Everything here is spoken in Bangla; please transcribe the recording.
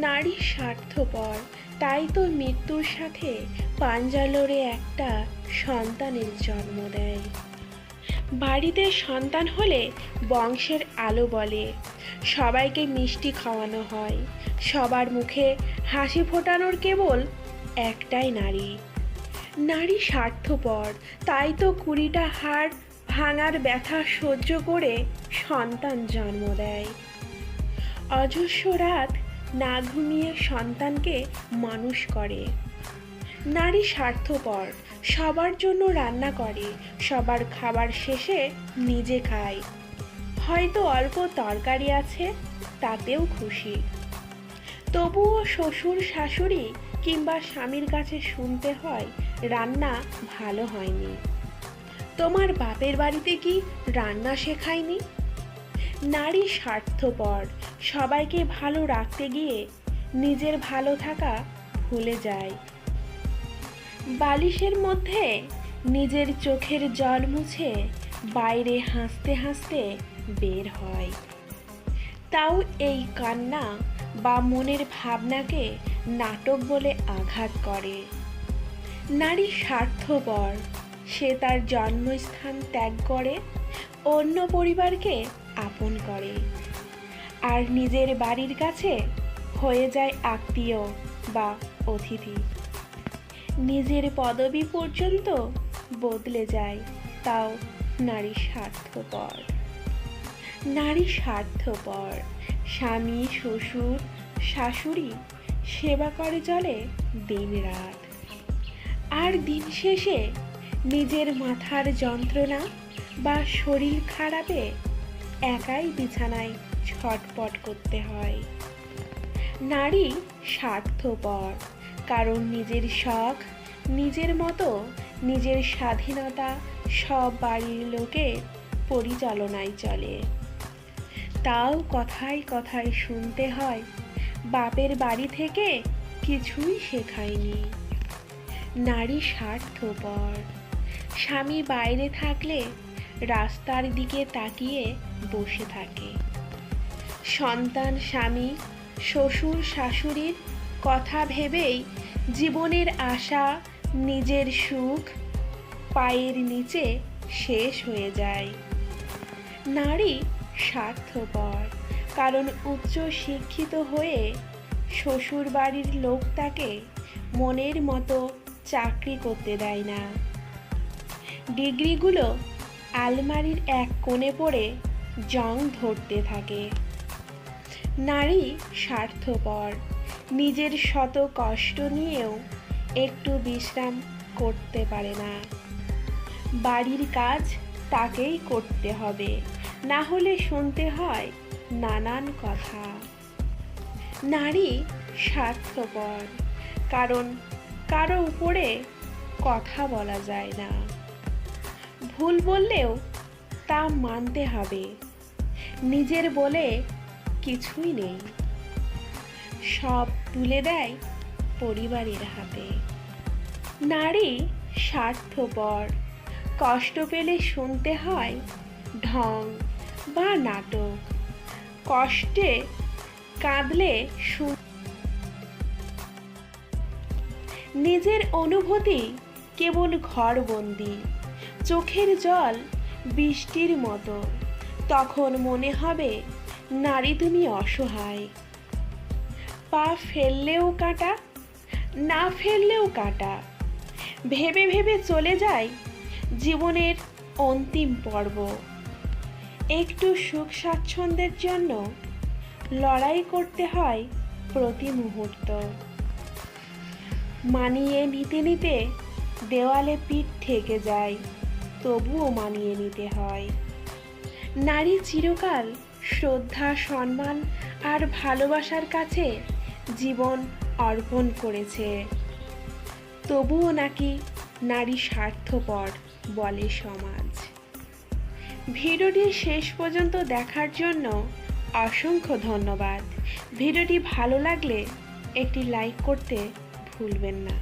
নারী স্বার্থপর, তাই তো মৃত্যুর সাথে পাঞ্জা লড়ে একটা সন্তানের জন্ম দেয়। বাড়িতে সন্তান হলে বংশের আলো বলে, সবাইকে মিষ্টি খাওয়ানো হয়, সবার মুখে হাসি ফোটানোর কেবল একটাই নারী। নারী স্বার্থপর, তাই তো 20টা হাড় ভাঙার ব্যথা সহ্য করে সন্তান জন্ম দেয়। অজস্র রাত না ঘুমিয়ে সন্তানকে মানুষ করে। নারী স্বার্থপর, সবার জন্য রান্না করে, সবার খাবার শেষে নিজে খায়। হয়তো অল্প তরকারি আছে, তাতেও খুশি। তবুও শ্বশুর শাশুড়ি কিংবা স্বামীর কাছে শুনতে হয় রান্না ভালো হয়নি। তোমার বাপের বাড়িতে কি রান্না শেখায়নি? নারী স্বার্থপর, সবাইকে ভালো রাখতে গিয়ে নিজের ভালো থাকা ভুলে যায়। বালিশের মধ্যে নিজের চোখের জল মুছে বাইরে হাসতে হাসতে বের হয়। তাও এই কান্না বা মনের ভাবনাকে নাটক বলে আঘাত করে। নারী স্বার্থপর, সে তার জন্মস্থান ত্যাগ করে, অন্য পরিবারকে আপন করে, আর নিজের বাড়ির কাছে হয়ে যায় আত্মীয় বা অতিথি। নিজের পদবি পর্যন্ত বদলে যায়, তাও নারী স্বার্থপর। নারী স্বার্থপর, স্বামী শ্বশুর শাশুড়ি সেবা করে চলে দিন রাত, আর দিন শেষে নিজের মাথার যন্ত্রণা বা শরীর খারাপে একাই বিছানায় ছটপট করতে হয়। নারী স্বার্থপর, কারণ নিজের শখ, নিজের মতো, নিজের স্বাধীনতা সব বাড়ির লোকের পরিচালনায় চলে। তাও কথায় কথায় শুনতে হয় বাপের বাড়ি থেকে কিছুই শেখায়নি। নারী স্বার্থপর, স্বামী বাইরে থাকলে রাস্তার দিকে তাকিয়ে বসে থাকে। সন্তান, স্বামী, শ্বশুর শাশুড়ির কথা ভেবেই জীবনের আশা, নিজের সুখ পায়ের নিচে শেষ হয়ে যায়। নারী স্বার্থপর, কারণ উচ্চ শিক্ষিত হয়ে শ্বশুর বাড়ির লোক তাকে মনের মতো চাকরি করতে দেয় না। ডিগ্রিগুলো আলমারির এক কোণে পড়ে জং ধরতে থাকে। নারী স্বার্থপর, নিজের শত কষ্ট নিয়েও একটু বিশ্রাম করতে পারে না। বাড়ির কাজ তাকেই করতে হবে, না হলে শুনতে হয় নানান কথা। নারী স্বার্থপর, কারণ কারো উপরে কথা বলা যায় না। ভুল বললেও তা মানতে হবে, নিজের বলে কিছুই নেই, সব তুলে দেয় পরিবারের হাতে। নারী স্বার্থপর, কষ্ট পেলে শুনতে হয় ঢং বা নাটক, কষ্টে কাঁদলে নিজের অনুভূতি কেবল ঘরবন্দি, চোখের জল বৃষ্টির মতো। তখন মনে হবে নারী তুমি অসহায়। পা ফেললেও কাঁটা, না ফেললেও কাঁটা, ভেবে ভেবে চলে যায় জীবনের অন্তিম পর্ব। একটু সুখ স্বাচ্ছন্দ্যের জন্য লড়াই করতে হয় প্রতি মুহূর্ত। মানিয়ে নিতে নিতে দেওয়ালে পিঠ ঠেকে যায়, তবুও মানিয়ে নিতে হয়। নারী চিরকাল শ্রদ্ধা, সম্মান আর ভালোবাসার কাছে জীবন অর্পণ করেছে, তবুও নাকি নারী স্বার্থপর বলে সমাজ। ভিডিওটি শেষ পর্যন্ত দেখার জন্য অসংখ্য ধন্যবাদ। ভিডিওটি ভালো লাগলে একটি লাইক করতে ভুলবেন না।